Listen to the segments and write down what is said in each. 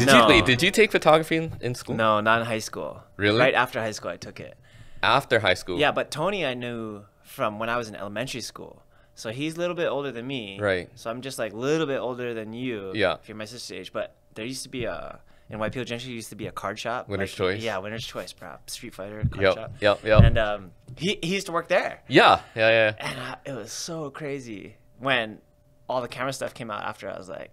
Did you take photography in school? No, not in high school. Really? Right after high school, I took it. After high school? Yeah, but Tony I knew from when I was in elementary school. So he's a little bit older than me. Right. So I'm just like a little bit older than you. Yeah. If you're my sister's age. But there used to be in Waipio Junction, used to be a card shop. Winner's Choice. Yeah, Winner's Choice, bro. Street Fighter card Yep. shop. Yep. And he used to work there. Yeah. And it was so crazy when all the camera stuff came out after. I was like,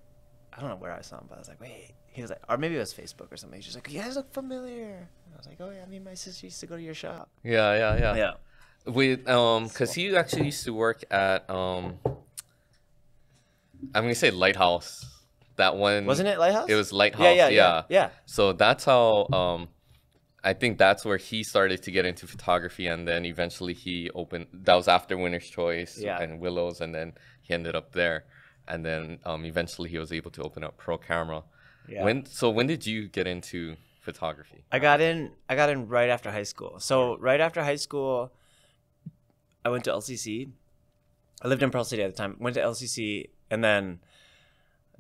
I don't know where I saw him, but I was like, wait. He was like, or maybe it was Facebook or something. He's just like, you guys look familiar. And I was like, oh yeah, me and my sister used to go to your shop. Yeah. With cause he actually used to work at I'm gonna say Lighthouse. That one, wasn't it Lighthouse? It was Lighthouse. Yeah. So that's how I think that's where he started to get into photography, and then eventually he opened. That was after Winner's Choice and Willows, and then he ended up there, and then eventually he was able to open up Pro Camera. Yeah. When did you get into photography? I got in right after high school. So right after high school, I went to LCC. I lived in Pearl City at the time. Went to LCC and then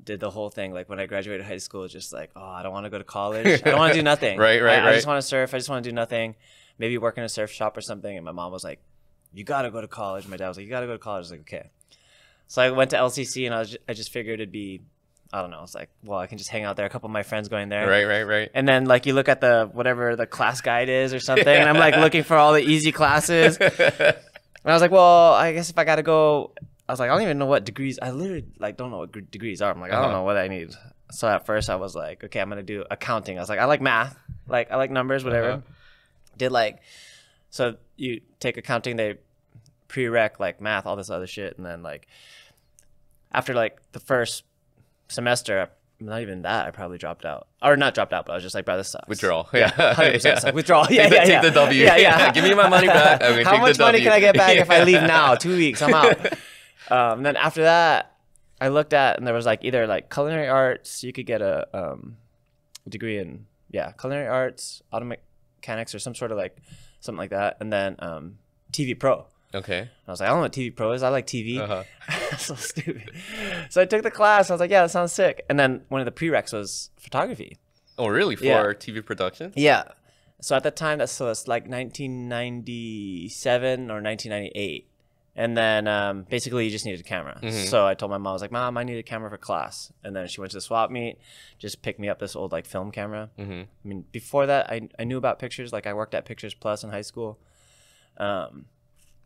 did the whole thing. Like when I graduated high school, just like, oh, I don't want to go to college. I don't want to do nothing. Right. I just want to surf. I just want to do nothing. Maybe work in a surf shop or something. And my mom was like, you got to go to college. My dad was like, you got to go to college. I was like, okay. So I went to LCC and I just figured it'd be, I don't know. It's like, well, I can just hang out there. A couple of my friends going there. Right. And then like you look at whatever the class guide is or something. And I'm like looking for all the easy classes. And I was like, well, I guess if I got to go, I was like, I don't even know what degrees. I literally like don't know what degrees are. I'm like, I don't know what I need. So at first I was like, okay, I'm going to do accounting. I was like, I like math. Like I like numbers, whatever. Did like, so you take accounting, they prereq like math, all this other shit. And then like after like the first semester, not even that, I probably dropped out. Or not dropped out, but I was just like, bro, this sucks. Withdrawal. 100% like, withdrawal. Take the W. Yeah. Give me my money back. How much money can I get back if I leave now? 2 weeks, I'm out. And then after that, I looked at, and there was like either like culinary arts, you could get a degree in, culinary arts, auto mechanics, or some sort of like, something like that. And then TV Pro. Okay. And I was like, I don't know what TV Pro is. I like TV. So stupid. So I took the class. I was like, yeah, that sounds sick. And then one of the prereqs was photography. Oh, really? For TV production? Yeah. So at that time, it's like 1997 or 1998. And then basically you just needed a camera. So I told my mom, I was like, Mom, I need a camera for class. And then she went to the swap meet, just picked me up this old like film camera. I mean, before that, I knew about pictures. Like I worked at Pictures Plus in high school.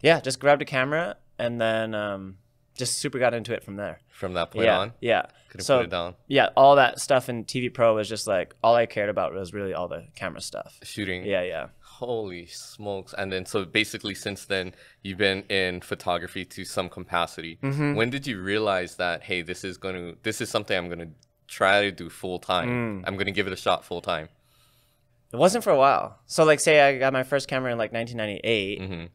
Just grabbed a camera and then just super got into it from there. From that point on? Yeah. Couldn't put it down. Yeah, all that stuff in TV Pro was just like, all I cared about was really all the camera stuff. Shooting. Yeah. Holy smokes. And then, so basically since then, you've been in photography to some capacity. When did you realize that, hey, this is something I'm going to try to do full time. I'm going to give it a shot full time. It wasn't for a while. So like say I got my first camera in like 1998.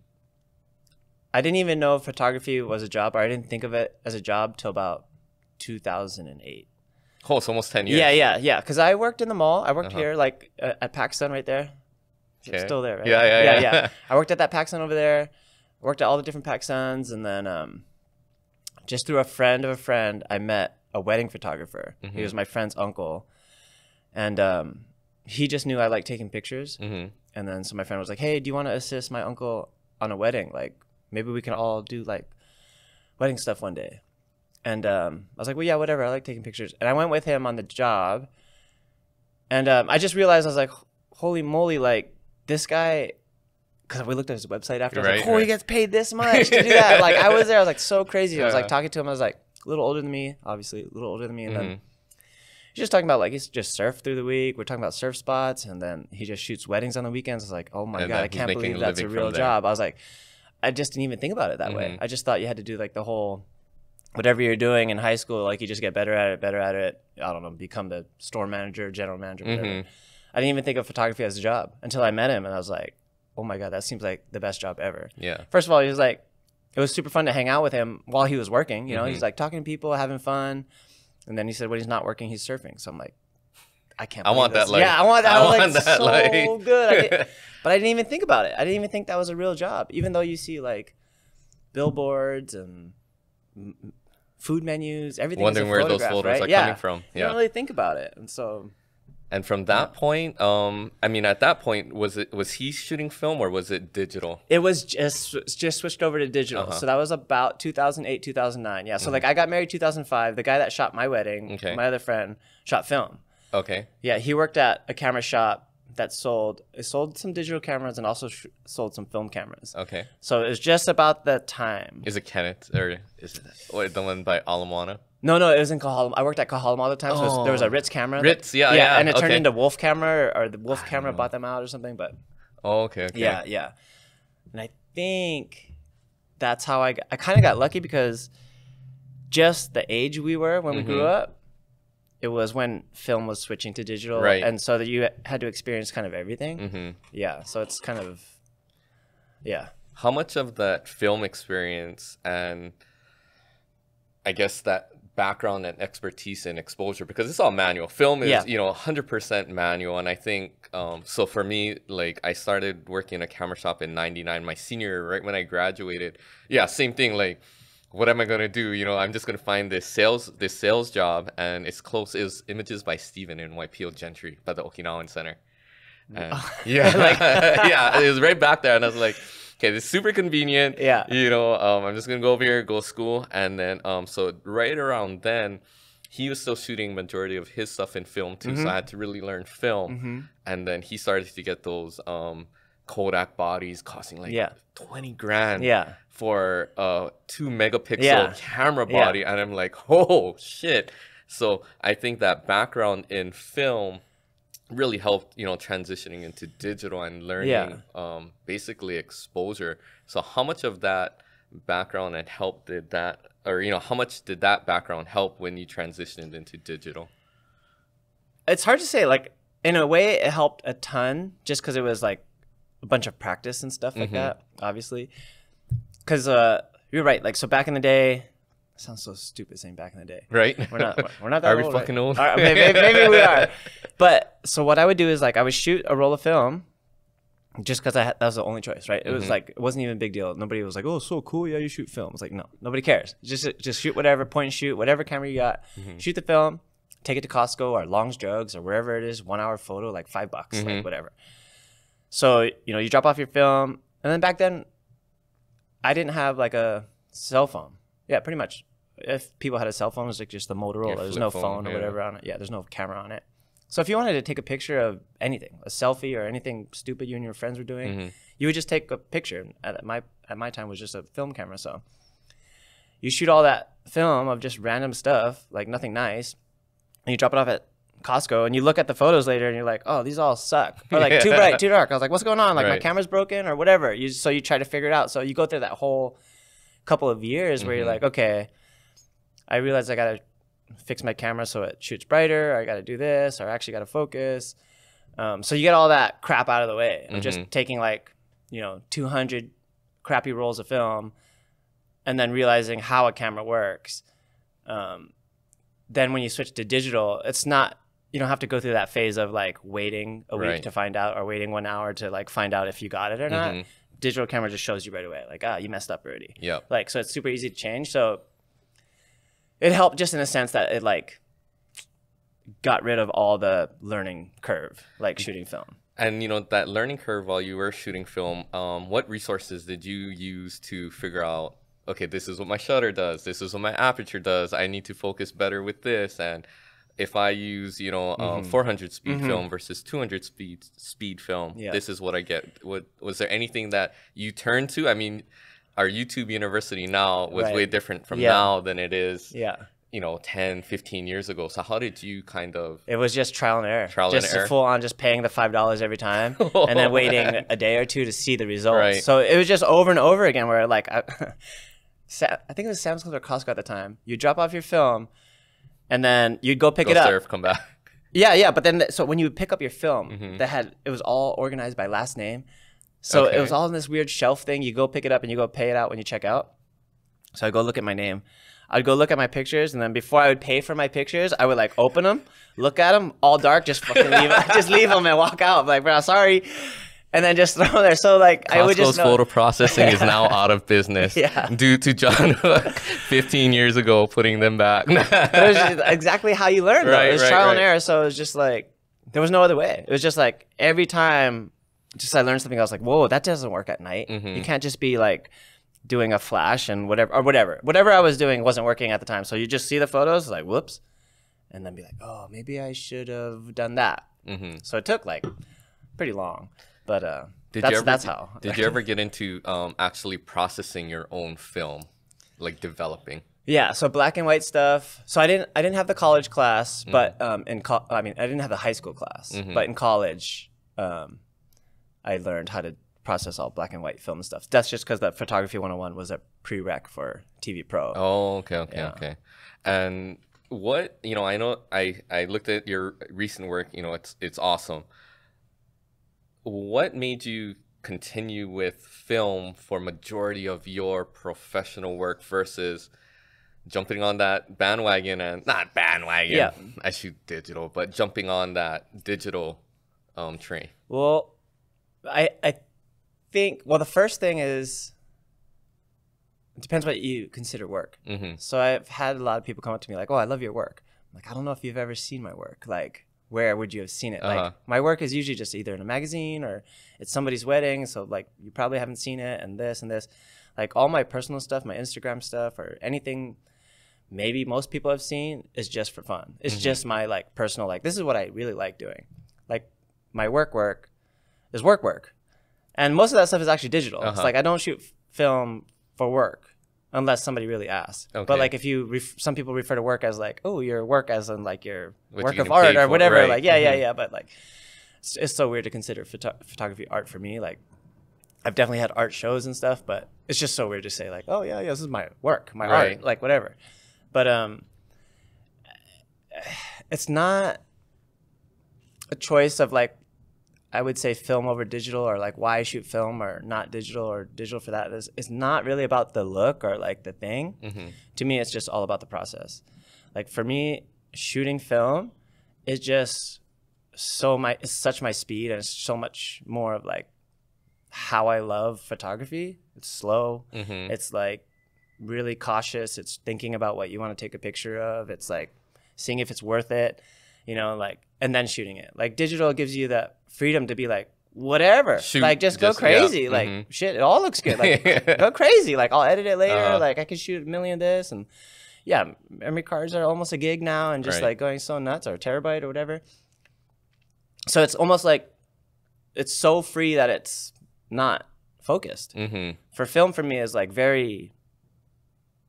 I didn't even know photography was a job, or I didn't think of it as a job till about 2008. Oh, it's almost 10 years. Yeah. Because I worked in the mall. I worked here, like at PacSun right there. Okay. It's still there, right? Yeah. I worked at that PacSun over there. Worked at all the different PacSuns, and then just through a friend of a friend, I met a wedding photographer. He was my friend's uncle, and he just knew I liked taking pictures. And then so my friend was like, "Hey, do you want to assist my uncle on a wedding? Like, maybe we can all do like wedding stuff one day." And I was like, well, yeah, whatever. I like taking pictures. And I went with him on the job. And I just realized, I was like, holy moly, like this guy, because we looked at his website after. I was like, oh, he gets paid this much to do that. Like I was there. I was like so crazy. I was like talking to him. I was like a little older than me, obviously a little older than me. And then he's just talking about like, he's just surf through the week. We're talking about surf spots. And then he just shoots weddings on the weekends. I was like, oh my God, I can't believe that's a real job. I was like, I just didn't even think about it that way. I just thought you had to do like the whole, whatever you're doing in high school, like you just get better at it. I don't know, become the store manager, general manager, whatever. I didn't even think of photography as a job until I met him, and I was like, oh my God, that seems like the best job ever. Yeah. First of all, he was like, it was super fun to hang out with him while he was working. You know, he's like talking to people, having fun. And then he said when he's not working, he's surfing. So I'm like, I can't believe I want this. that life. Yeah, I want that. I was want like, that so life. good. But I didn't even think about it. I didn't even think that was a real job. Even though you see like billboards and food menus, everything. Wondering where those folders are coming from. You don't really think about it. And so And from that point, I mean, at that point, was he shooting film or was it digital? It was just switched over to digital. So that was about 2008, 2009. Yeah. So like I got married 2005. The guy that shot my wedding, my other friend, shot film. Okay. Yeah, he worked at a camera shop that sold some digital cameras and also sold some film cameras. Okay. So it was just about the time. Is it Kenneth or is it the one by Alamoana? No, it was in Kahalama. I worked at Kahalama all the time. So there was a Ritz camera. Ritz, yeah. And it turned into Wolf Camera, or the Wolf Camera bought them out or something. But okay. Yeah. And I think that's how I kind of got lucky, because just the age we were when we grew up, it was when film was switching to digital, right? And so that you had to experience kind of everything. Yeah, so it's kind of, How much of that film experience and I guess that background and expertise and exposure, because it's all manual. Film is 100% manual, and I think so for me, like I started working in a camera shop in '99, my senior year, right when I graduated. Yeah, same thing. Like, what am I gonna do? I'm just gonna find this sales job, and it's close. It was Images by Steven in Waipio Gentry by the Okinawan Center. And yeah, it was right back there, and I was like, okay, this is super convenient. Yeah. I'm just gonna go over here, go to school, and then so right around then, he was still shooting majority of his stuff in film too, so I had to really learn film, and then he started to get those Kodak bodies costing like 20 grand for a 2 megapixel camera body, and I'm like, oh shit. So I think that background in film really helped, transitioning into digital and learning basically exposure. So how much of that background and help did that, or how much did that background help when you transitioned into digital? It's hard to say. Like, in a way it helped a ton, just because it was like a bunch of practice and stuff like that, obviously. Because you're right, like, so back in the day, it sounds so stupid saying back in the day, right? We're not that are old, we fucking old? Maybe we are. But so what I would do is, like, I would shoot a roll of film just because that was the only choice, right? It was like, it wasn't even a big deal. Nobody was like, oh, so cool, yeah, you shoot film. It's like, no, nobody cares. Just shoot whatever, point and shoot, whatever camera you got, shoot the film, take it to Costco or Long's Drugs or wherever it is, 1 hour photo, like $5, like whatever. So, you drop off your film, and then back then, I didn't have like a cell phone. Yeah, pretty much. If people had a cell phone, it was like just the Motorola. There's no phone or whatever on it. Yeah, there's no camera on it. So if you wanted to take a picture of anything, a selfie or anything stupid you and your friends were doing, you would just take a picture. At my time, it was just a film camera. So you shoot all that film of just random stuff, like nothing nice, and you drop it off at Costco, and you look at the photos later and you're like, oh, these all suck, or like too bright, too dark. I was like, what's going on? Like, my camera's broken or whatever. So you try to figure it out. So you go through that whole couple of years where you're like, okay, I realized I gotta fix my camera so it shoots brighter, or I gotta do this, or I actually gotta focus. So you get all that crap out of the way of just taking like 200 crappy rolls of film and then realizing how a camera works. Then when you switch to digital, it's not, you don't have to go through that phase of like waiting a week to find out, or waiting 1 hour to like find out if you got it or not. Digital camera just shows you right away, like, you messed up already. Yeah. Like, so it's super easy to change. So it helped just in a sense that it like got rid of all the learning curve, like shooting film. And that learning curve while you were shooting film, what resources did you use to figure out, okay, this is what my shutter does, this is what my aperture does, I need to focus better with this, and if I use 400 speed film versus 200 speed film, this is what I get. Was there anything that you turned to? I mean, our YouTube University now was way different from now than it is 10, 15 years ago. So how did you kind of... It was just trial and error. Just full on, just paying the $5 every time and then waiting a day or two to see the results. So it was just over and over again where like, I think it was Sam's Club or Costco at the time. You drop off your film and then you'd go pick it up. Surf, come back. Yeah. But then, so when you would pick up your film, it was all organized by last name. So it was all in this weird shelf thing. You go pick it up and you go pay it out when you check out. So I go look at my name. I'd go look at my pictures, and then before I would pay for my pictures, I would like open them, look at them, all dark, just fucking leave them and walk out. I'm like, bro, sorry. And then just throw them there. So like, Costco's I would just know. Photo processing is now out of business due to John 15 years ago putting them back. But it was just exactly how you learn. It was trial and error. So it was just like, there was no other way. It was just like every time just I learned something, I was like, whoa, that doesn't work at night. You can't just be like doing a flash and whatever I was doing wasn't working at the time. So you just see the photos like, whoops, and then be like, oh, maybe I should have done that. So it took like pretty long, but that's how. Did you ever get into actually processing your own film, like developing? Yeah, so black and white stuff. So I didn't have the college class, but I didn't have the high school class, but in college, I learned how to process all black and white film and stuff. That's just because the Photography 101 was a prereq for TV Pro. Oh, okay. And what, I know I looked at your recent work, it's awesome. What made you continue with film for majority of your professional work versus jumping on that bandwagon and not bandwagon? Yeah. I shoot digital, but jumping on that digital train. Well, I think, the first thing is, it depends what you consider work. So I've had a lot of people come up to me like, oh, I love your work. I'm like, I don't know if you've ever seen my work. Like, where would you have seen it? Like, my work is usually just either in a magazine or it's somebody's wedding. So like, you probably haven't seen it, and this and this. Like all my personal stuff, my Instagram stuff, or anything maybe most people have seen is just for fun. It's just my like personal, like, this is what I really like doing. Like my work is work. And most of that stuff is actually digital. It's like I don't shoot film for work unless somebody really asks. Okay. But like if you, some people refer to work as like, oh, your work as in like your work of art or whatever. Right. Like, yeah. But like, it's so weird to consider photography art for me. Like I've definitely had art shows and stuff, but it's just so weird to say like, oh yeah, this is my work, my art, like whatever. But it's not a choice of like, I would say film over digital, or like why I shoot film or not digital, or digital for that. It's not really about the look or like the thing. To me, it's just all about the process. Like for me, shooting film is just it's such my speed, and it's so much more of like how I love photography. It's slow. It's like really cautious. It's thinking about what you want to take a picture of. It's like seeing if it's worth it, like, and then shooting it. Like digital gives you that freedom to be like, whatever, shoot, like just go crazy. Yeah. Like shit, it all looks good. Like go crazy. Like I'll edit it later. Like I can shoot 1 million of this, and yeah, memory cards are almost a gig now, and just like going so nuts, or a terabyte or whatever. So it's almost like it's so free that it's not focused. For film, for me, is like very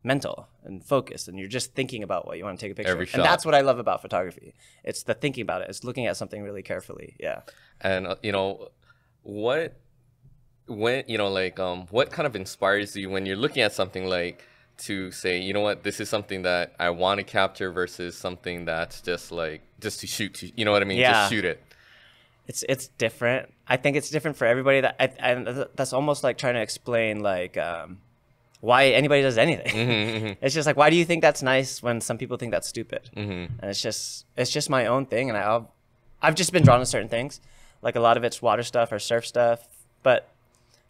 mental and focused, and you're just thinking about what you want to take a picture of. And that's what I love about photography. It's the thinking about it. It's looking at something really carefully. Yeah. And what kind of inspires you when you're looking at something, like to say, you know what, this is something that I want to capture versus something that's just to shoot, you know what I mean? Yeah. Just shoot it. It's different. I think it's different for everybody. That's almost like trying to explain like why anybody does anything. It's just like, why do you think that's nice when some people think that's stupid? And it's just my own thing, and I've just been drawn to certain things. Like a lot of it's water stuff or surf stuff, but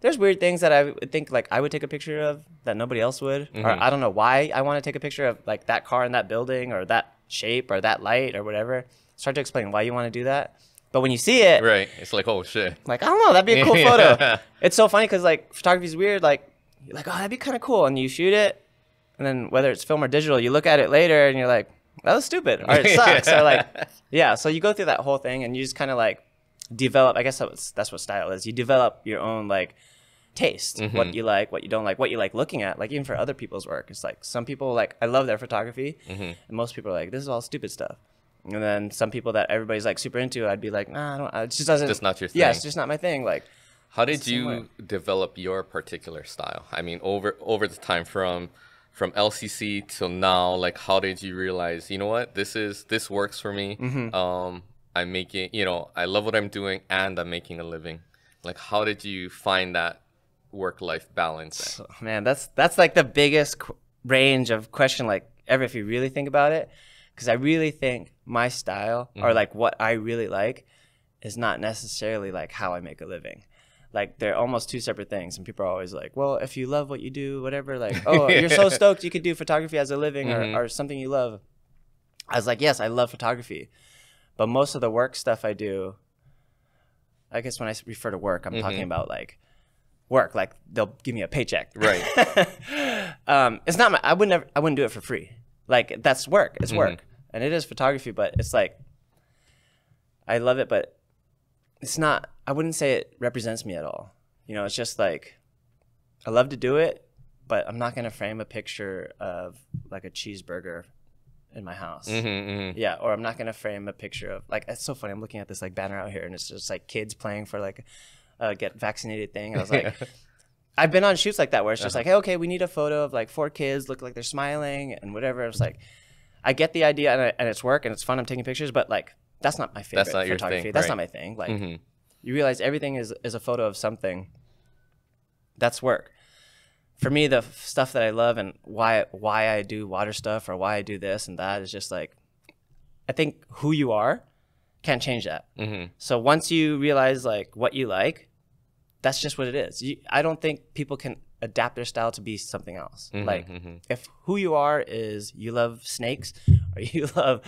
there's weird things that I would think like I would take a picture of that nobody else would, or I don't know why I want to take a picture of like that car in that building, or that shape, or that light, or whatever. Start to explain why you want to do that. But when you see it, right, it's like, oh shit. Like, I don't know, that'd be a cool photo. It's so funny because like photography is weird. Like you're like, oh, that'd be kind of cool, and you shoot it, and then whether it's film or digital, you look at it later and you're like, that was stupid, or it sucks, or like, yeah. So you go through that whole thing, and you just kind of like develop. I guess that's what style is. You develop your own like taste, what you like, what you don't like, what you like looking at. Like even for other people's work, it's like some people like, I love their photography, and most people are like, this is all stupid stuff. And then some people that everybody's like super into, I'd be like, nah, I don't. It just doesn't. Just not your thing. Yeah, it's just not my thing. Like, how did you develop your particular style? I mean, over the time from LCC till now, like, how did you realize, you know what, this works for me? I'm making, I love what I'm doing, and I'm making a living. Like, how did you find that work-life balance? So, man, that's like the biggest range of question, like, ever, if you really think about it. Because I really think my style, or like what I really like, is not necessarily like how I make a living. Like they're almost two separate things. And people are always like, well, if you love what you do, whatever, like, oh, you're so stoked you could do photography as a living, or something you love. I was like, yes, I love photography. But most of the work stuff I do, I guess when I refer to work, I'm talking about like work, like they'll give me a paycheck. Right. It's not I wouldn't do it for free. Like that's work. It's work. And it is photography, but it's like, I love it, but it's not, I wouldn't say it represents me at all. You know, it's just like, I love to do it, but I'm not going to frame a picture of like a cheeseburger in my house. Yeah. Or I'm not going to frame a picture of like, it's so funny. I'm looking at this like banner out here and it's just like kids playing for like a get vaccinated thing. And I was like, I've been on shoots like that where it's just like, hey, okay, we need a photo of like 4 kids look like they're smiling and whatever. It's like, I get the idea and it's work and it's fun. I'm taking pictures, but like, that's not my favorite photography. Your thing, that's not my thing. Like you realize everything is a photo of something. That's work. For me, the stuff that I love and why I do water stuff or why I do this and that is just like, I think who you are can't change that. So once you realize like what you like, that's just what it is. I don't think people can adapt their style to be something else. Like if who you are is you love snakes or you love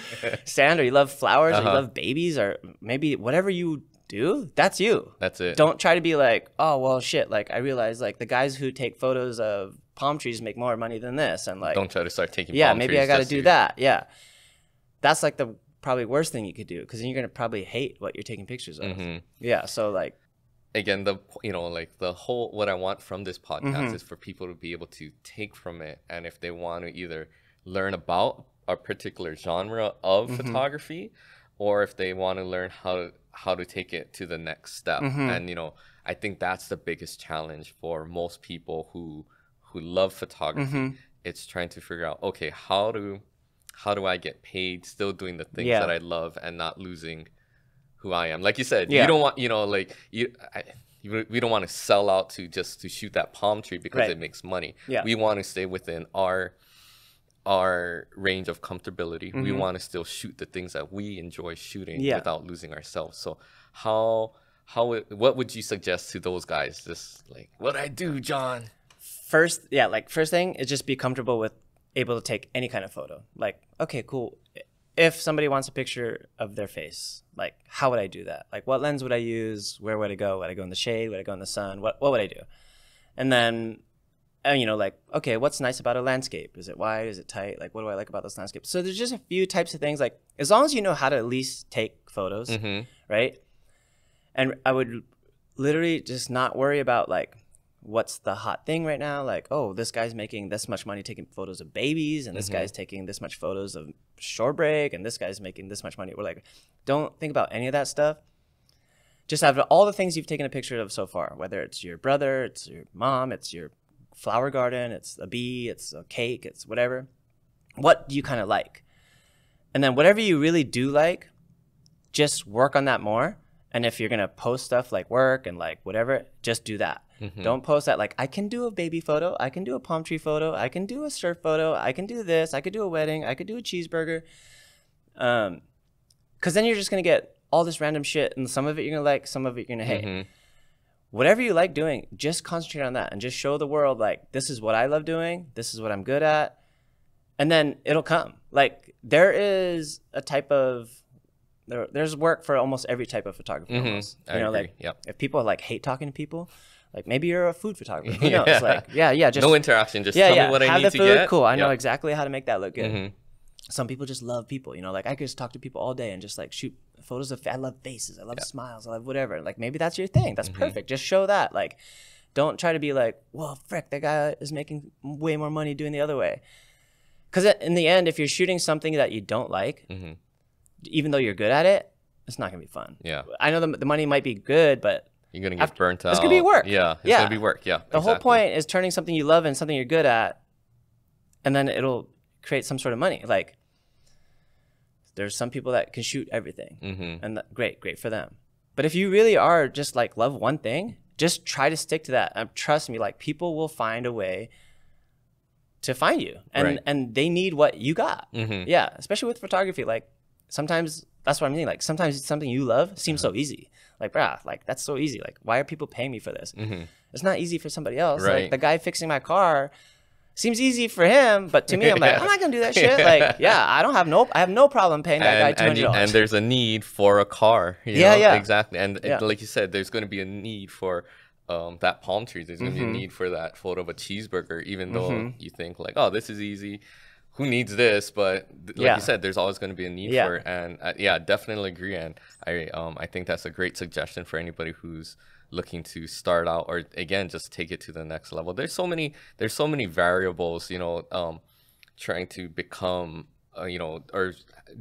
sand or you love flowers or you love babies or maybe whatever you do, that's you. That's it. Don't try to be like, oh, well, shit. Like I realize like the guys who take photos of palm trees make more money than this. And like, don't try to start taking palm trees. Maybe I got to do that. Yeah. That's like the probably worst thing you could do because then you're going to probably hate what you're taking pictures of. Yeah. So like, again, like the whole, what I want from this podcast is for people to be able to take from it. And if they want to either learn about a particular genre of photography, or if they want to learn how to take it to the next step. And, you know, I think that's the biggest challenge for most people who love photography. It's trying to figure out, okay, how do I get paid still doing the things that I love and not losing who I am? Like you said, you don't want, you know, like we don't want to sell out to shoot that palm tree because it makes money. We want to stay within our range of comfortability. We want to still shoot the things that we enjoy shooting without losing ourselves. So what would you suggest to those guys? Just like, what I do, John? First thing is just be comfortable with able to take any kind of photo. Like, okay, cool. If somebody wants a picture of their face, like, how would I do that? Like, what lens would I use? Where would I go? Would I go in the shade? Would I go in the sun? What would I do? And then, you know, like, okay, what's nice about a landscape? Is it wide? Is it tight? Like, what do I like about this landscape? So there's just a few types of things. Like, as long as you know how to at least take photos, right? And I would literally just not worry about, like, what's the hot thing right now? Like, oh, this guy's making this much money taking photos of babies, and this guy's taking this much photos of shore break, and this guy's making this much money. We're like, don't think about any of that stuff. Just have all the things you've taken a picture of so far, whether it's your brother, it's your mom, it's your flower garden, it's a bee, it's a cake, it's whatever. What do you kind of like? And then whatever you really do like, just work on that more. And if you're going to post stuff like work and like whatever, just do that. Don't post that like, I can do a baby photo, I can do a palm tree photo, I can do a surf photo, I can do this, I could do a wedding, I could do a cheeseburger. Because then you're just going to get all this random shit, and some of it you're going to like, some of it you're going to hate. Whatever you like doing, just concentrate on that and just show the world, like, this is what I love doing, this is what I'm good at, and then it'll come. Like, there is a type of, there's work for almost every type of photography. Almost. I agree. Like, if people like hate talking to people, like maybe you're a food photographer. Who knows? Like, just no interaction. Just tell me what I need to get. Cool. I know exactly how to make that look good. Some people just love people. You know, like I could just talk to people all day and just like shoot photos of. I love faces. I love smiles. I love whatever. Like maybe that's your thing. That's perfect. Just show that. Like, don't try to be like, well, frick, that guy is making way more money doing the other way. Because in the end, if you're shooting something that you don't like, even though you're good at it, it's not gonna be fun. Yeah, I know the money might be good, but you're gonna get burnt out. It's gonna be work. Yeah, it's gonna be work. Yeah, the whole point is turning something you love into something you're good at, and then it'll create some sort of money. Like, there's some people that can shoot everything, and great for them. But if you really are just like love one thing, just try to stick to that. And trust me, like people will find a way to find you, and they need what you got. Yeah, especially with photography. Like sometimes that's what I mean. Like sometimes it's something you love seems so easy. Like, brah, like that's so easy. Like, why are people paying me for this? It's not easy for somebody else. Like the guy fixing my car seems easy for him, but to me, I'm like, I'm not gonna do that shit. Like, yeah, I have no problem paying that guy $200. And there's a need for a car. Yeah, exactly. And like you said, there's going to be a need for that palm trees. There's going to be a need for that photo of a cheeseburger, even though you think like, oh, this is easy. Who needs this? But like you said, there's always going to be a need for it. And definitely agree. And I think that's a great suggestion for anybody who's looking to start out, or again, just take it to the next level. There's so many variables, trying to become, or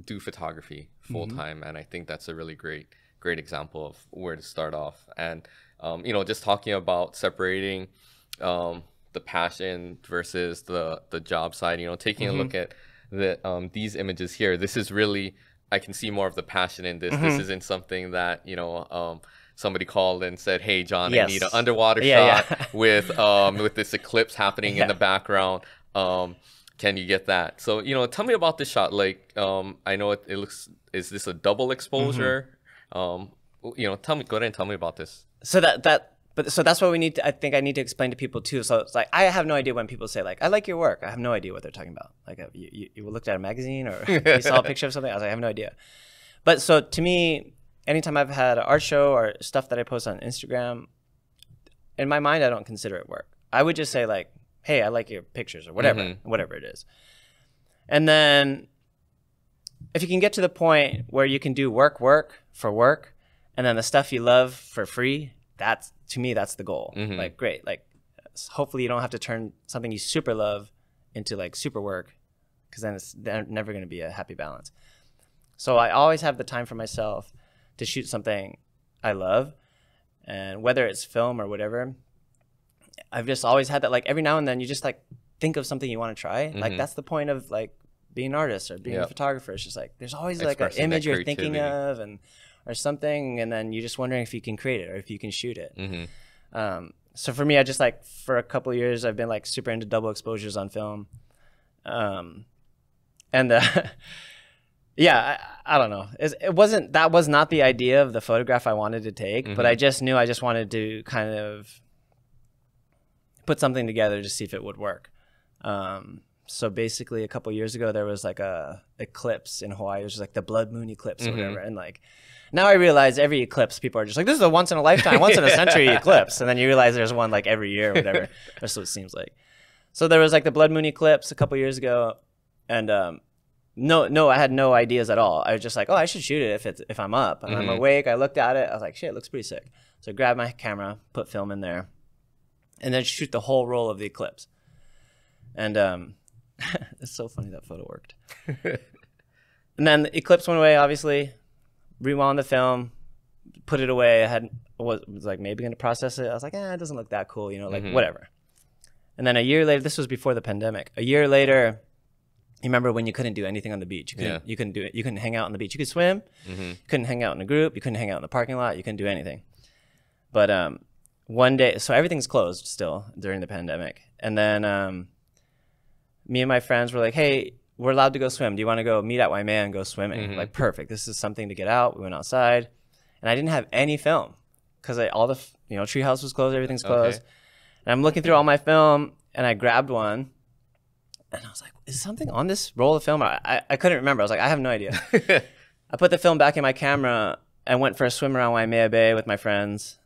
do photography full time. And I think that's a really great example of where to start off. And, just talking about separating, the passion versus the job side, taking a look at these images here. This is really, I can see more of the passion in this. This isn't something that, somebody called and said, "Hey, John, I need an underwater shot with this eclipse happening in the background. Can you get that?" So, tell me about this shot. Like, I know it looks. Is this a double exposure? Go ahead and tell me about this. So so that's what we need to, I think I need to explain to people too. So it's like, I have no idea when people say like, I like your work. I have no idea what they're talking about. Like, you looked at a magazine or you saw a picture of something. I was like, I have no idea. But so to me, anytime I've had an art show or stuff that I post on Instagram, in my mind, I don't consider it work. I would just say like, hey, I like your pictures or whatever it is. And then if you can get to the point where you can do work for work, and then the stuff you love for free, to me, that's the goal. Like, great. Like, hopefully you don't have to turn something you super love into like super work, because then it's never going to be a happy balance. So I always have the time for myself to shoot something I love, and whether it's film or whatever, I've just always had that. Like, every now and then you just like think of something you want to try. Like, that's the point of like being an artist or being a photographer. It's just like there's always like an image you're thinking of or something, and then you're just wondering if you can create it or if you can shoot it. So for me, I just like, for a couple of years, I've been like super into double exposures on film. Yeah, I don't know. That was not the idea of the photograph I wanted to take, but I just knew I just wanted to kind of put something together to see if it would work. So basically, a couple of years ago, there was like a eclipse in Hawaii. It was just like the blood moon eclipse or whatever. And like, now I realize every eclipse, people are just like, this is a once in a lifetime, once in a century eclipse. And then you realize there's one like every year or whatever. That's what it seems like. So there was like the blood moon eclipse a couple of years ago. And no, I had no ideas at all. I was just like, oh, I should shoot it if I'm up. And I'm awake. I looked at it. I was like, shit, it looks pretty sick. So I grabbed my camera, put film in there, and then shoot the whole roll of the eclipse. And it's so funny that photo worked. And then the eclipse went away, obviously. Rewound the film, put it away. I was like maybe going to process it. I was like, it doesn't look that cool, like whatever. And then a year later, this was before the pandemic. A year later, you remember when you couldn't do anything on the beach? You couldn't do it. You couldn't hang out on the beach. You could swim. You couldn't hang out in a group. You couldn't hang out in the parking lot. You couldn't do anything. But one day, so everything's closed still during the pandemic. And then me and my friends were like, hey, we're allowed to go swim. Do you want to go meet at Waimea and go swimming? Like, perfect. This is something to get out. We went outside, and I didn't have any film because all the treehouse was closed. Everything's closed. Okay. And I'm looking through all my film, and I grabbed one, and I was like, is something on this roll of film? I couldn't remember. I was like, I have no idea. I put the film back in my camera and went for a swim around Waimea Bay with my friends,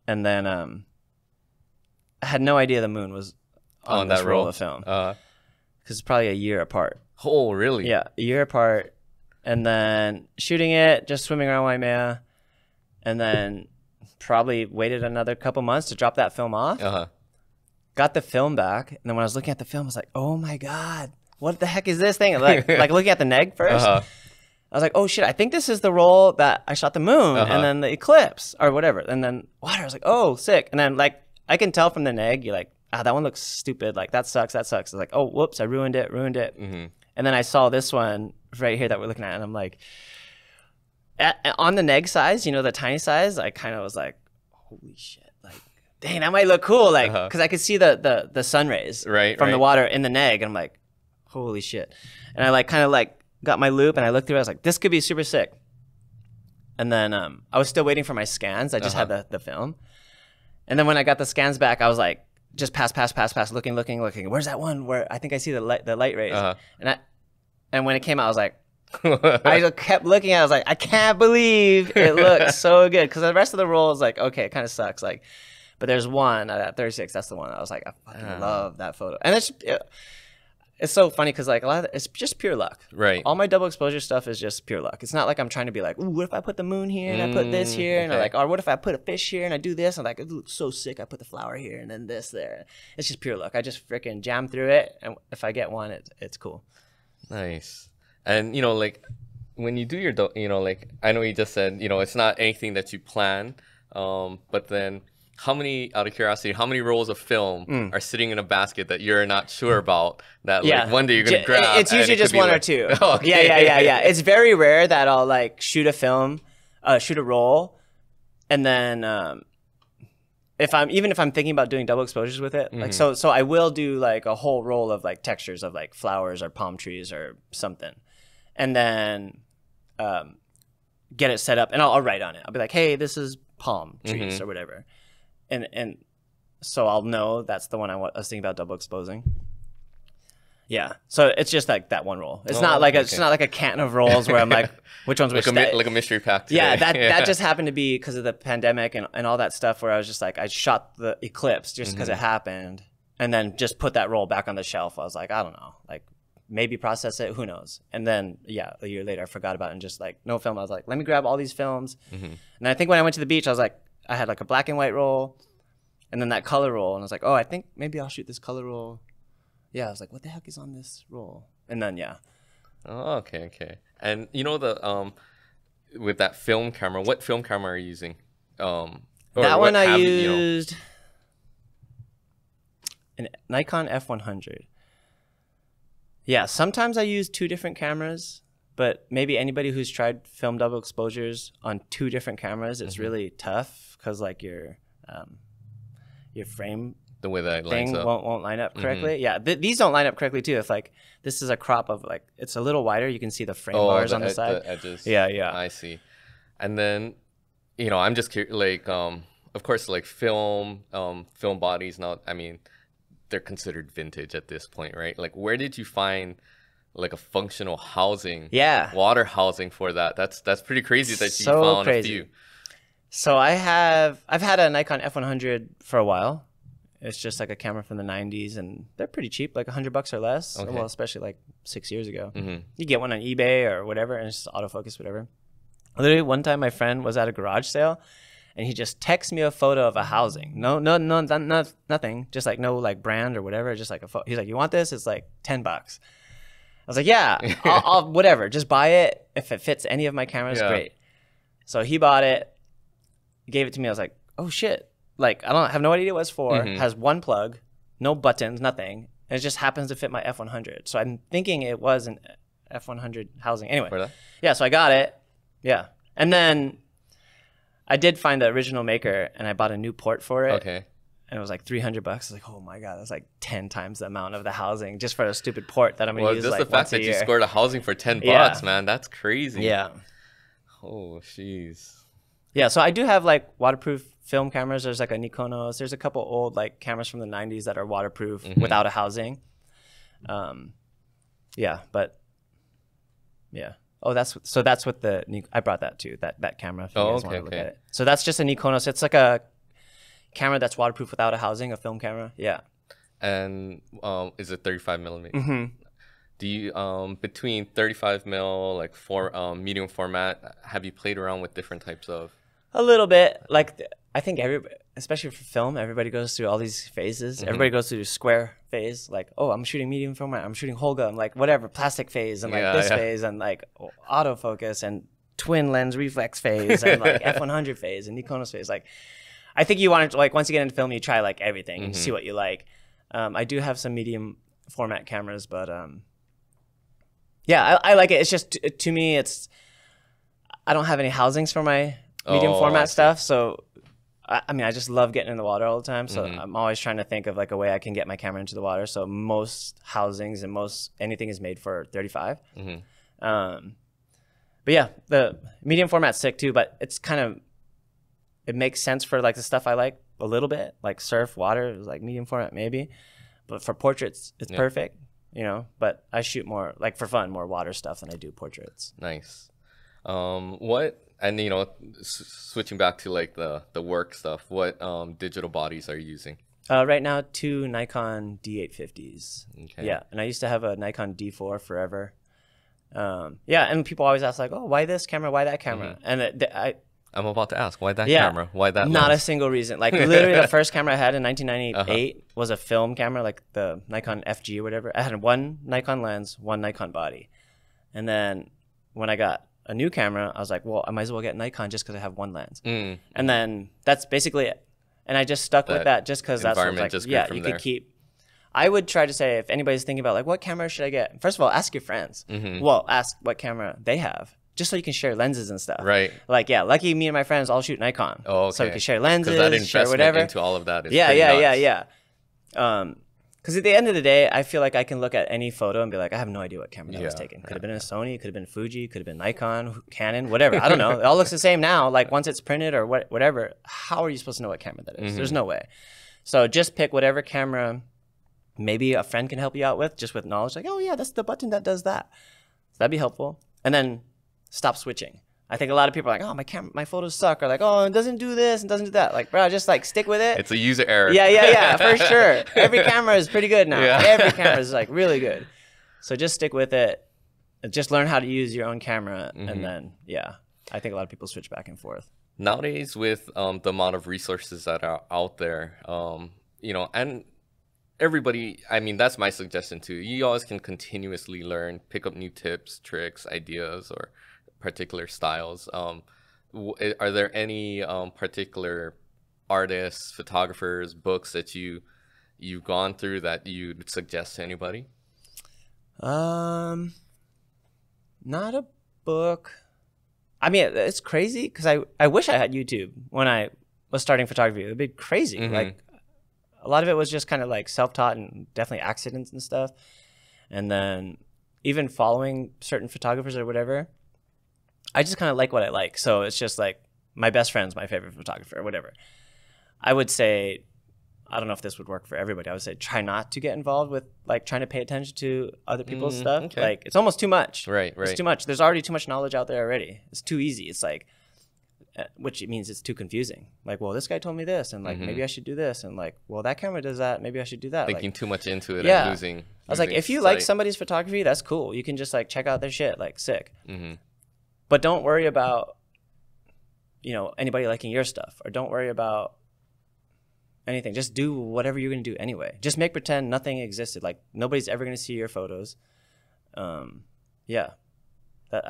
and then I had no idea the moon was on this roll of film. Because it's probably a year apart. Oh, really? Yeah, a year apart. And then shooting it, just swimming around Waimea. And then probably waited another couple months to drop that film off. Got the film back. And then when I was looking at the film, I was like, oh my God, what the heck is this thing? Like looking at the neg first. I was like, oh shit, I think this is the roll that I shot the moon and then the eclipse or whatever. And then water, I was like, oh, sick. And then like, I can tell from the neg, you're like, that one looks stupid. Like, that sucks. I was like, oh, whoops, I ruined it. And then I saw this one right here that we're looking at, and I'm like, on the neg size, the tiny size, I kind of was like, holy shit, like, dang, that might look cool, like, because I could see the sun rays from the water in the neg, and I'm like, holy shit. And I like kind of like got my loop, and I looked through it, I was like, this could be super sick. And then I was still waiting for my scans. I just had the film. And then when I got the scans back, I was like, just pass, looking. Where's that one where I think I see the light rays? And when it came out, I was like, I kept looking at it. I was like, I can't believe it looks so good. Because the rest of the roll is like, okay, it kind of sucks. Like, but there's one at 36. That's the one. I was like, I fucking love that photo. And it's so funny because like a lot of it's just pure luck. Right. All my double exposure stuff is just pure luck. It's not like I'm trying to be like, ooh, what if I put the moon here and I put this here, and I'm like, or what if I put a fish here and I do this? I'm like, it looks so sick. I put the flower here and then this there. It's just pure luck. I just freaking jam through it, and if I get one, it's cool. Nice. And like when you do your, like I know you just said, it's not anything that you plan, but then. How many, out of curiosity, how many rolls of film are sitting in a basket that you're not sure about that like one day you're going to grab? It's usually just one or two. Okay. Yeah. It's very rare that I'll like shoot a roll. And then if I'm thinking about doing double exposures with it, like, so I will do like a whole roll of like textures of like flowers or palm trees or something. And then get it set up and I'll write on it. I'll be like, hey, this is palm trees or whatever. And so I'll know that's the one I was thinking about double exposing. Yeah. So it's just like that one roll. It's not like it's not like a can of rolls where I'm like, which one's which? Like a mystery pack. Today. Yeah. That just happened to be because of the pandemic and all that stuff where I was just like, I shot the eclipse just because it happened and then just put that roll back on the shelf. I was like, I don't know, like maybe process it. Who knows? And then, a year later I forgot about it and just like no film. I was like, let me grab all these films. And I think when I went to the beach, I was like, I had like a black and white roll and then that color roll. And I was like, oh, I think maybe I'll shoot this color roll. Yeah, I was like, what the heck is on this roll? And then, Oh, okay. And with that film camera, what film camera are you using? That one I used an Nikon F100. Yeah, sometimes I use two different cameras. But maybe anybody who's tried film double exposures on two different cameras, it's really tough because like your frame the way that thing lines up. won't line up correctly. Yeah, these don't line up correctly too. If like this is a crop of like it's a little wider, you can see the frame bars on the side. The edges. Yeah. I see. And then, I'm just curious. Like, of course, like film bodies now. I mean, they're considered vintage at this point, right? Like, where did you find like a functional housing, water housing for that? That's pretty crazy that you found a few. So I've had a Nikon F100 for a while. It's just like a camera from the 90s and they're pretty cheap, like $100 or less. Okay. Well, especially like 6 years ago. You get one on eBay or whatever and it's just autofocus, whatever. Literally one time my friend was at a garage sale and he just texted me a photo of a housing. No, nothing. Just like no like brand or whatever. Just like a photo. He's like, you want this? It's like $10. I was like, yeah, I'll whatever. Just buy it. If it fits any of my cameras, great. So he bought it, gave it to me. I was like, oh shit. Like, I have no idea what it's for. Has one plug, no buttons, nothing. And it just happens to fit my F100. So I'm thinking it was an F100 housing. Anyway, so I got it. Yeah. And then I did find the original maker and I bought a new port for it. Okay. And it was like $300. I was like, oh my God, that's like 10 times the amount of the housing just for a stupid port that I'm going to use like once a year. Just the fact that you scored a housing for $10, man, that's crazy. Yeah. Oh, jeez. Yeah, so I do have like waterproof film cameras. There's like a Nikonos. There's a couple old like cameras from the 90s that are waterproof without a housing. Yeah. Oh, that's what I brought that too. That camera. If you guys want to look at it. So that's just a Nikonos. It's like a camera that's waterproof without a housing, a film camera. Yeah. And is it 35 millimeter? Do you between 35 mil like medium format, have you played around with different types of? A little bit. Like I think everybody, especially for film, everybody goes through all these phases. Everybody goes through the square phase. Like, oh, I'm shooting medium format. I'm shooting Holga. I'm like whatever plastic phase and like this phase and like autofocus and twin lens reflex phase and like F100 phase and Nikonos phase. Like, I think you want to like once you get into film, you try like everything and see what you like. I do have some medium format cameras, but yeah, I like it. It's just to me, I don't have any housings for my medium format stuff, so I mean, I just love getting in the water all the time. So I'm always trying to think of like a way I can get my camera into the water. So most housings and anything is made for 35. But yeah, the medium format's sick too. But it's it makes sense for like the stuff I like a little bit, like surf, water, it was like medium format maybe. But for portraits, it's perfect, you know. But I shoot more, like for fun, more water stuff than I do portraits. Nice. And you know, switching back to like the work stuff, what digital bodies are you using? Right now, 2 Nikon D850s. Okay. Yeah, and I used to have a Nikon D4 forever. Yeah, and people always ask like, oh, why this camera? Why that camera? And I'm about to ask, why that camera? Why that Not lens? a single reason. Like literally the first camera I had in 1998 was a film camera, like the Nikon FG or whatever. I had one Nikon lens, one Nikon body. And then when I got a new camera, I was like, well, I might as well get Nikon just because I have one lens. And then that's basically it. And I just stuck with that just because that's what like, yeah, you could keep. I would try to say if anybody's thinking about like, what camera should I get? First of all, ask your friends. Well, ask what camera they have, just so you can share lenses and stuff. Right. Like, yeah, lucky me and my friends all shoot Nikon. Oh, okay. So we can share lenses, that investment share whatever. into all of that is Yeah. Because at the end of the day, I feel like I can look at any photo and be like, I have no idea what camera that was taken. Could have been a Sony, could have been Fuji, could have been Nikon, Canon, whatever. I don't know. It all looks the same now. Like once it's printed or whatever, how are you supposed to know what camera that is? There's no way. So just pick whatever camera maybe a friend can help you out with, just with knowledge. Like, oh yeah, that's the button that does that. So that'd be helpful. And then stop switching. I think a lot of people are like, oh, my photos suck, or like, oh, it doesn't do this and doesn't do that. Like, bro, just like stick with it. It's a user error. Yeah, for sure. Every camera is pretty good now. Yeah. Every camera is like really good. So just stick with it. Just learn how to use your own camera, and then I think a lot of people switch back and forth. Nowadays, with the amount of resources that are out there, you know, and everybody, I mean, that's my suggestion too. You always can continuously learn, pick up new tips, tricks, ideas, or particular styles. Are there any particular artists, photographers, books that you've gone through that you'd suggest to anybody? Not a book. I mean, it's crazy because I wish I had YouTube when I was starting photography. It'd be crazy. Like a lot of it was just kind of like self-taught and definitely accidents and stuff. And then even following certain photographers or whatever, I just kind of like what I like. So it's just like my best friend's my favorite photographer or whatever. I would say, I don't know if this would work for everybody. I would say try not to get involved with like trying to pay attention to other people's stuff. Okay. Like it's almost too much. Right. It's too much. There's already too much knowledge out there already. It's too easy. It's like, which means it's too confusing. Like, well, this guy told me this, and like maybe I should do this, and like, well, that camera does that. Maybe I should do that. Thinking like, too much into it and losing. I was like, if you like somebody's photography, that's cool. You can just like check out their shit, like sick. But don't worry about, you know, anybody liking your stuff, or don't worry about anything. Just do whatever you're going to do anyway. Just make pretend nothing existed. Like nobody's ever going to see your photos. I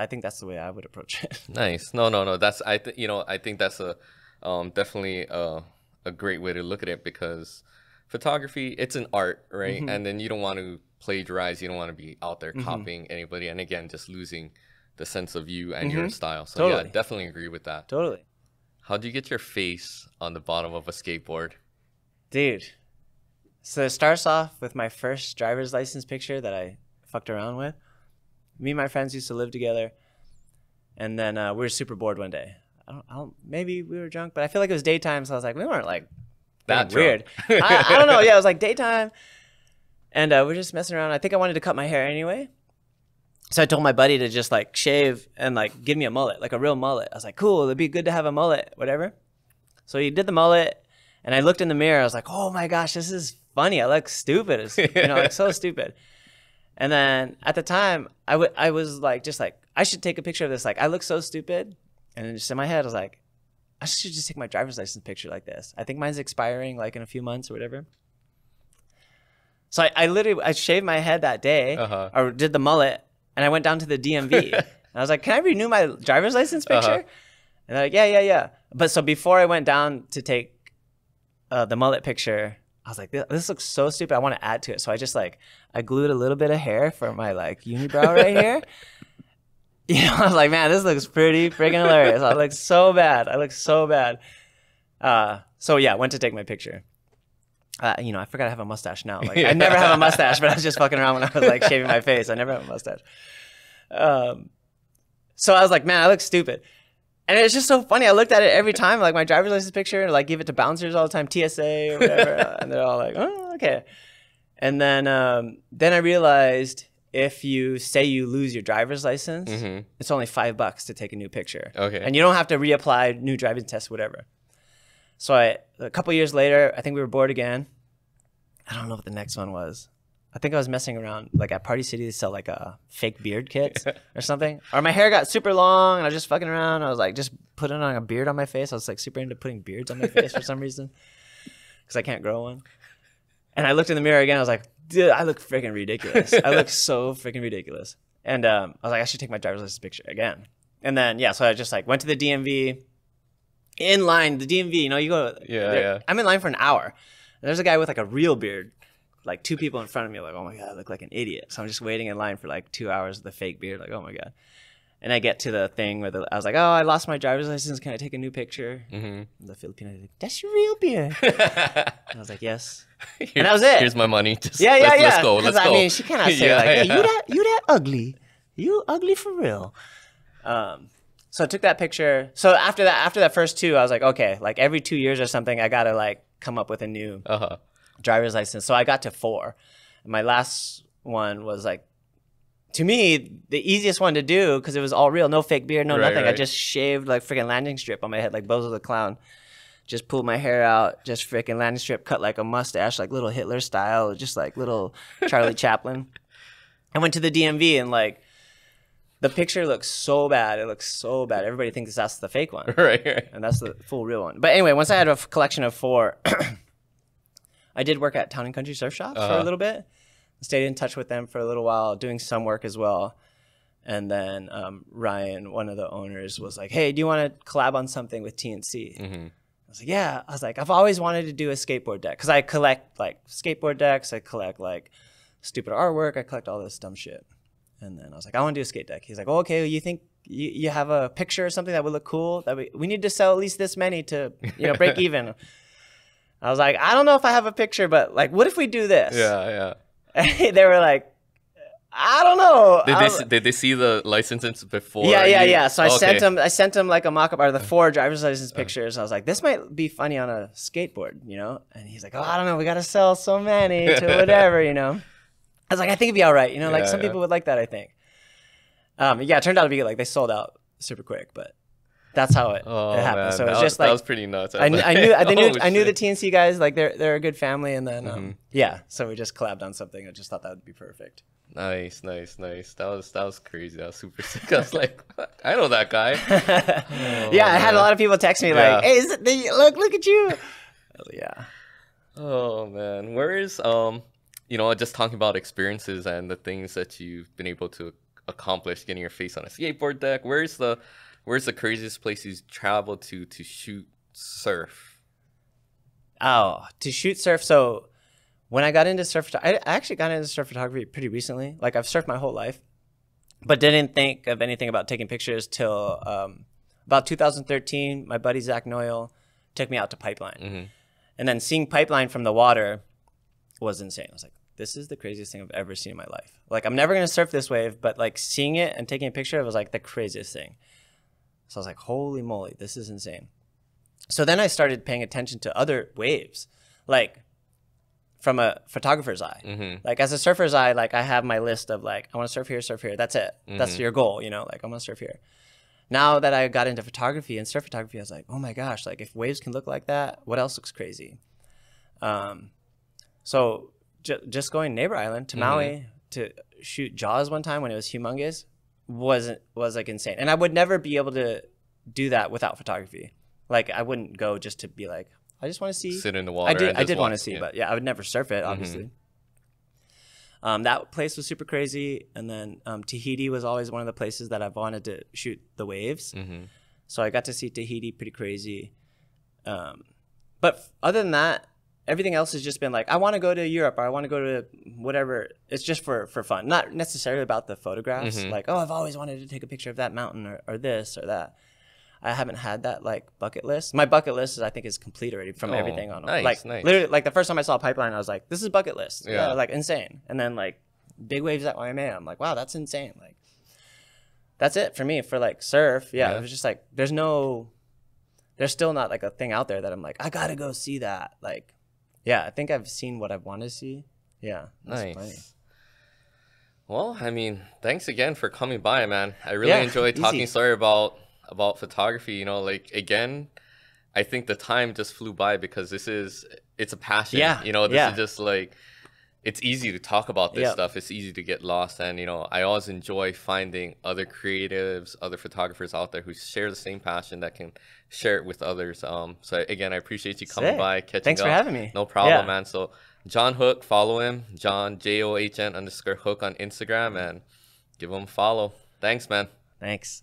think that's the way I would approach it. Nice. No. That's I think that's a definitely a great way to look at it, because photography, it's an art, right? And then you don't want to plagiarize. You don't want to be out there copying anybody, and again, just losing the sense of you and your style. So yeah, definitely agree with that. Totally. How'd you get your face on the bottom of a skateboard? Dude, so it starts off with my first driver's license picture that I fucked around with. Me and my friends used to live together, and then we were super bored one day. I don't, maybe we were drunk, but I feel like it was daytime, so I was like, we weren't like that weird. I don't know. Yeah, it was like daytime, and we're just messing around. I think I wanted to cut my hair anyway. So I told my buddy to just like shave and like give me a mullet, like a real mullet. I was like, cool, it'd be good to have a mullet, whatever. So he did the mullet, and I looked in the mirror. I was like, oh my gosh, this is funny. I look stupid. It's, you know, like so stupid. And then at the time, I was like, just like, I should take a picture of this. Like, I look so stupid. And then just in my head, I was like, I should just take my driver's license picture like this. I think mine's expiring like in a few months or whatever. So I literally shaved my head that day, or did the mullet. And I went down to the DMV. And I was like, can I renew my driver's license picture? And they're like, yeah. But so before I went down to take the mullet picture, I was like, this looks so stupid. I want to add to it. So I just like, I glued a little bit of hair for my like unibrow right here. You know, I was like, man, this looks pretty freaking hilarious. I look so bad. So yeah, went to take my picture. You know, I forgot I have a mustache now. Like, I never have a mustache, but I was just fucking around when I was like shaving my face. I never have a mustache. So I was like, man, I look stupid. And it's just so funny. I looked at it every time, like my driver's license picture, and like give it to bouncers all the time, TSA or whatever, and they're all like, "Oh, okay." And then I realized if you say you lose your driver's license, it's only $5 to take a new picture. Okay. And you don't have to reapply new driving tests, whatever. So a couple years later, I think we were bored again. I don't know what the next one was. I think I was messing around, like at Party City, they sell like a fake beard kits or something. Or my hair got super long and I was just fucking around. I was like, just putting on a beard on my face. I was like super into putting beards on my face for some reason because I can't grow one. And I looked in the mirror again. I was like, dude, I look freaking ridiculous. I look so freaking ridiculous. And I was like, I should take my driver's license picture again. And then, yeah, so I just like went to the DMV. In line, the DMV, you know, you go. Yeah. I'm in line for an hour. And there's a guy with like a real beard. Like 2 people in front of me, like, oh my God, I look like an idiot. So I'm just waiting in line for like 2 hours with the fake beard, like, oh my God. And I get to the thing where I was like, oh, I lost my driver's license. Can I take a new picture? And the Filipino was like, that's your real beard. And I was like, yes. And that was it. Here's my money. Let's go. Let's go. I mean, she cannot say hey, you that ugly. You ugly for real. So I took that picture. So after that first 2, I was like, okay, like every 2 years or something, I got to like come up with a new driver's license. So I got to 4. My last one was like, to me, the easiest one to do because it was all real, no fake beard, no nothing. Right. I just shaved like freaking landing strip on my head like Bozo the Clown. Just pulled my hair out, just freaking landing strip, cut like a mustache, like little Hitler style, just like little Charlie Chaplin. I went to the DMV and like the picture looks so bad. It looks so bad. Everybody thinks that's the fake one. Right. And that's the full real one. But anyway, once I had a collection of 4, I did work at Town and Country Surf Shop for a little bit. Stayed in touch with them for a little while, doing some work as well. And then Ryan, one of the owners, was like, hey, do you want to collab on something with TNC? I was like, yeah. I was like, I've always wanted to do a skateboard deck because I collect like skateboard decks. I collect like stupid artwork. I collect all this dumb shit. And then I was like, I want to do a skate deck. He's like, oh, okay, well, you think you have a picture or something that would look cool? That we need to sell at least this many to, break even. I was like, I don't know if I have a picture, but like, what if we do this? Yeah. They were like, I don't know. Did they see the licenses before? Yeah. So I sent them like a mock-up or the 4 driver's license pictures. I was like, this might be funny on a skateboard, And he's like, oh, I don't know. We got to sell so many to whatever, I was like, I think it'd be all right. Like some people would like that, I think. It turned out to be like they sold out super quick, but that's how it happened. Man. So it was just like, that was pretty nuts. I knew the TNC guys, like they're a good family. And then, so we just collabed on something. I just thought that would be perfect. Nice. That was crazy. That was super sick. I was like, I know that guy. I had a lot of people text me like, hey, look at you. Yeah. Oh man. Where is, just talking about experiences and the things that you've been able to accomplish getting your face on a skateboard deck. Where's the craziest place you've traveled to shoot surf? Oh, to shoot surf. So when I got into I actually got into surf photography pretty recently. Like I've surfed my whole life, but didn't think of anything about taking pictures till about 2013. My buddy Zach Noyle took me out to Pipeline. And then seeing Pipeline from the water was insane. I was like, this is the craziest thing I've ever seen in my life. Like I'm never going to surf this wave, but like seeing it and taking a picture, it was like the craziest thing. So I was like, holy moly, this is insane. So then I started paying attention to other waves, like from a photographer's eye. Like as a surfer's eye, like I have my list of like, I want to surf here. That's it. That's your goal, like I'm going to surf here. Now that I got into photography and surf photography, I was like, oh my gosh, like if waves can look like that, what else looks crazy? So just going Neighbor Island to Maui to shoot Jaws one time when it was humongous was like insane. And I would never be able to do that without photography. Like I wouldn't go just to be like, I just want to see. Sit in the water. I did want to see, but I would never surf it, obviously. That place was super crazy. And then Tahiti was always one of the places that I've wanted to shoot the waves. So I got to see Tahiti, pretty crazy. But other than that, everything else has just been like, I want to go to Europe or I want to go to whatever. It's just for fun. Not necessarily about the photographs. Like, oh, I've always wanted to take a picture of that mountain or this or that. I haven't had that like bucket list. My bucket list I think is complete already from everything on them. Nice. Literally, like the first time I saw Pipeline, I was like, this is bucket list. Like insane. And then like big waves at Waimea, I'm like, wow, that's insane. Like that's it for me for like surf. Yeah, it was just like there's still not like a thing out there that I'm like, I gotta go see that. Like, yeah, I think I've seen what I want to see. Yeah, nice. Plenty. Well, I mean, thanks again for coming by, man. I really enjoyed talking sorry about photography. You know, like, again, I think the time just flew by because it's a passion. Yeah. You know, this is just like, it's easy to talk about this stuff. It's easy to get lost. And, you know, I always enjoy finding other creatives, other photographers out there who share the same passion that can share it with others. So, again, I appreciate you coming by, catching up. Thanks for having me. No problem, man. So, John Hook, follow him. John, JOHN_Hook on Instagram, and give him a follow. Thanks, man. Thanks.